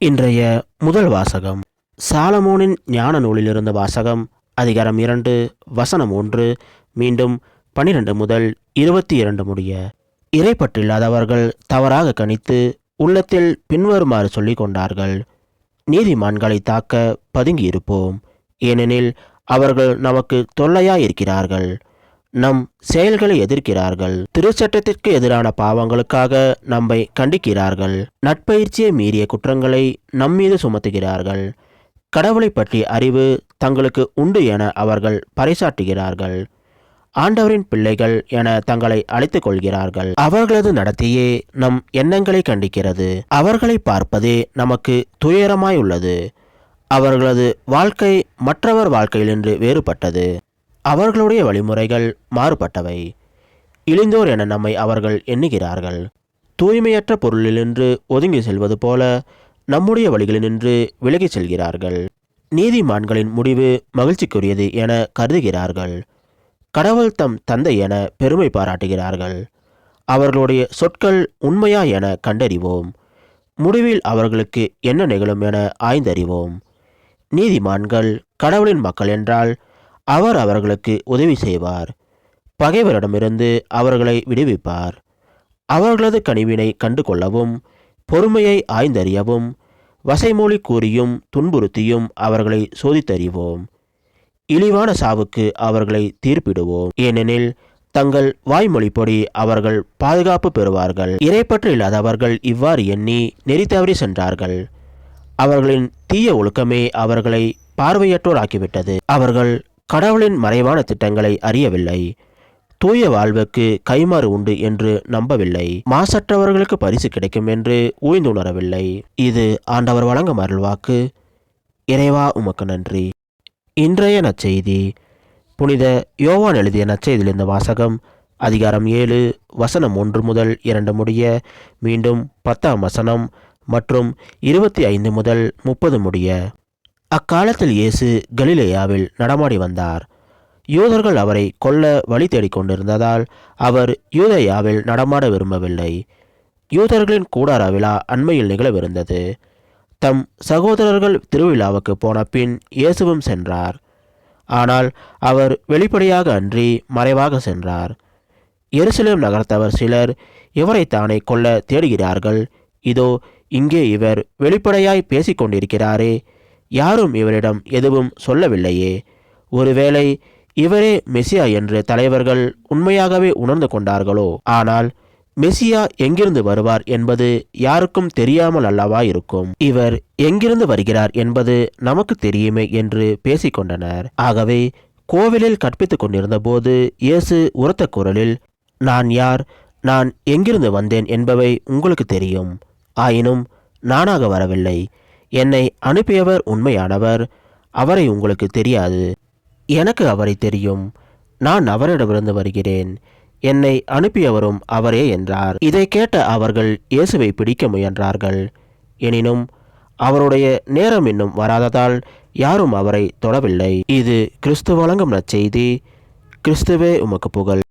இன்றைய முதல் வாசகம் சாலமோனின் ஞான நூலிலிருந்த வாசகம். அதிகாரம் 2 வசனம் 1 மீண்டும் 12 முதல் 22 முடிய. இறைப்பற்றில்லாதவர்கள் தவறாக கணித்து உள்ளத்தில் பின்வருமாறு சொல்லிக் கொண்டார்கள்: நீதிமான்களை தாக்க பதுங்கியிருப்போம், ஏனெனில் அவர்கள் நமக்கு தொல்லையாயிருக்கிறார்கள். நம் செயல்களை எதிர்க்கிறார்கள், திருச்சட்டத்திற்கு எதிரான பாவங்களுக்காக நம்மை கண்டிக்கிறார்கள், நட்பயிற்சியை மீறிய குற்றங்களை நம்மீது சுமத்துகிறார்கள், கடவுளை பற்றிய அறிவு தங்களுக்கு உண்டு என அவர்கள் பறைசாற்றுகிறார்கள், ஆண்டவரின் பிள்ளைகள் என தங்களை அழைத்துக் கொள்கிறார்கள். அவர்களது நடத்தையே நம் எண்ணங்களை கண்டிக்கிறது. அவர்களை பார்ப்பதே நமக்கு துயரமாயுள்ளது. அவர்களது வாழ்க்கை மற்றவர் வாழ்க்கையிலிருந்து வேறுபட்டது. அவர்களுடைய வழிமுறைகள் மாறுபட்டவை. இழிந்தோர் என நம்மை அவர்கள் எண்ணுகிறார்கள். தூய்மையற்ற பொருளினின்று ஒதுங்கி செல்வது போல நம்முடைய வழிகளினின்று விலகிச் செல்கிறார்கள். நீதிமான்களின் முடிவு மகிழ்ச்சிக்குரியது என கருதுகிறார்கள். கடவுள் தம் தந்தை என பெருமை பாராட்டுகிறார்கள். அவர்களுடைய சொற்கள் உண்மையா என கண்டறிவோம். முடிவில் அவர்களுக்கு என்ன நிகழும் என ஆய்ந்தறிவோம். நீதிமான்கள் கடவுளின் மக்கள் என்றால் அவர் அவர்களுக்கு உதவி செய்வார். பகைவரிடமிருந்து அவர்களை விடுவிப்பார். அவர்களது கனிவினை கண்டு கொள்ளவும் பொறுமையை ஆய்ந்தறியவும் வசைமொழி கூறியும் துன்புறுத்தியும் அவர்களை சோதித்தறிவோம். இழிவான சாவுக்கு அவர்களை தீர்ப்பிடுவோம், ஏனெனில் தங்கள் வாய்மொழிப்படி அவர்கள் பாதுகாப்பு பெறுவார்கள். இறைப்பற்று இல்லாதவர்கள் இவ்வாறு எண்ணி நெறி தவறி சென்றார்கள். அவர்களின் தீய ஒழுக்கமே அவர்களை பார்வையற்றோர் ஆக்கிவிட்டது. அவர்கள் கடவுளின் மறைவான திட்டங்களை அறியவில்லை. தூய வாழ்வுக்கு கைமாறு உண்டு என்று நம்பவில்லை. மாசற்றவர்களுக்கு பரிசு கிடைக்கும் என்று ஊய்ந்துணரவில்லை. இது ஆண்டவர் வழங்கும் அருள்வாக்கு. இறைவா உமக்கு நன்றி. இன்றைய நற்செய்தி புனித யோவான் எழுதிய நற்செய்தியிலிருந்த வாசகம். அதிகாரம் 7 வசனம் 1 முதல் 2 முடிய, மீண்டும் 10ஆம் வசனம் மற்றும் 25 முதல் 30 முடிய. அக்காலத்தில் இயேசு கலிலேயாவில் நடமாடி வந்தார். யூதர்கள் அவரை கொல்ல வழி தேடிக் கொண்டிருந்ததால் அவர் யூதேயாவில் நடமாட விரும்பவில்லை. யூதர்களின் கூடார விழா அண்மையில் நிகழவிருந்தது. தம் சகோதரர்கள் திருவிழாவுக்கு போன பின் இயேசுவும் சென்றார். ஆனால் அவர் வெளிப்படையாக அன்றி மறைவாக சென்றார். எருசலேம் நகரத்தவர் சிலர் இவரைத்தானே கொல்ல தேடுகிறார்கள். இதோ இங்கே இவர் வெளிப்படையாய் பேசிக்கொண்டிருக்கிறாரே, யாரும் இவரிடம் எதுவும் சொல்லவில்லையே. ஒருவேளை இவரே மெசியா என்று தலைவர்கள் உண்மையாகவே உணர்ந்து கொண்டார்களோ? ஆனால் மெசியா எங்கிருந்து வருவார் என்பது யாருக்கும் தெரியாமல் அல்லவா இருக்கும். இவர் எங்கிருந்து வருகிறார் என்பது நமக்கு தெரியுமே என்று பேசிக்கொண்டனர். ஆகவே கோவிலில் கற்பித்துக் கொண்டிருந்த போது இயேசு உரத்த குரலில், நான் யார், நான் எங்கிருந்து வந்தேன் என்பவை உங்களுக்கு தெரியும். ஆயினும் நானாக வரவில்லை, என்னை அனுப்பியவர் உண்மையானவர். அவரை உங்களுக்கு தெரியாது, எனக்கு அவரை தெரியும். நான் அவரிடமிருந்து வருகிறேன், என்னை அனுப்பியவரும் அவரே என்றார். இதை கேட்ட அவர்கள் இயேசுவை பிடிக்க முயன்றார்கள். எனினும் அவருடைய நேரம் இன்னும் வராததால் யாரும் அவரை தொடவில்லை. இது கிறிஸ்து வழங்கும் நற்செய்தி. கிறிஸ்துவே உமக்கு புகழ்.